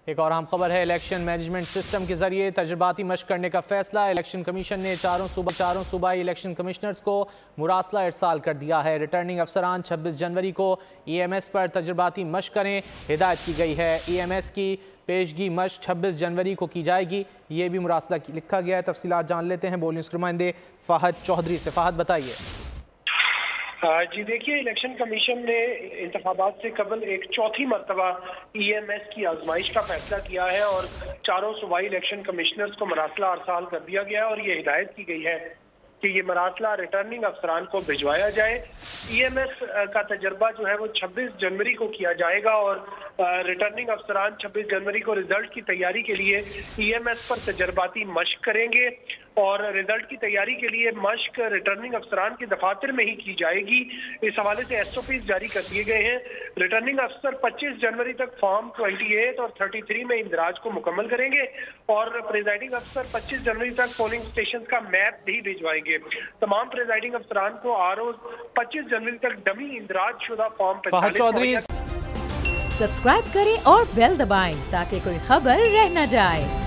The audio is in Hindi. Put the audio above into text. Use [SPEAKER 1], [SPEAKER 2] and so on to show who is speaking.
[SPEAKER 1] एक और अहम खबर है, इलेक्शन मैनेजमेंट सिस्टम के जरिए तजर्बाती मशक करने का फैसला। इलेक्शन कमीशन ने चारों सूबाई इलेक्शन कमिश्नर्स को मुरासला इरसाल कर दिया है। रिटर्निंग अफसरान 26 जनवरी को EMS पर तजर्बाती मशक करें, हिदायत की गई है। EMS की पेशगी मशक 26 जनवरी को की जाएगी, ये भी मुरासला लिखा गया है। तफसीलात जान लेते हैं बोल न्यूज़ के नुमाइंदे फ़हद चौधरी से। फ़हद बताइए।
[SPEAKER 2] जी देखिए, इलेक्शन कमीशन ने इंतखाबात से कबल एक चौथी मरतबा EMS की आजमाइश का फैसला किया है और चारों सूबाई इलेक्शन कमिश्नर्स को मरासला अरसाल कर दिया गया और ये हिदायत की गई है कि ये मरासला रिटर्निंग अफसरान को भिजवाया जाए। EMS का तजर्बा जो है वो 26 जनवरी को किया जाएगा और रिटर्निंग अफसरान 26 जनवरी को रिजल्ट की तैयारी के लिए EMS पर तजर्बाती मशक करेंगे और रिजल्ट की तैयारी के लिए मशक रिटर्निंग अफसरान के दफातर में ही की जाएगी। इस हवाले से SOPs जारी कर दिए गए हैं। रिटर्निंग अफसर 25 जनवरी तक फॉर्म 28 और 33 में इंदराज को मुकम्मल करेंगे और प्रिजाइडिंग अफसर 25 जनवरी तक पोलिंग स्टेशन का मैप भी भिजवाएंगे। तमाम प्रिजाइडिंग अफसरान को ROs 25 जनवरी तक डमी इंदराज शुदा फॉर्म 45
[SPEAKER 3] सब्सक्राइब करें और बेल दबाएं ताकि कोई खबर रह न जाए।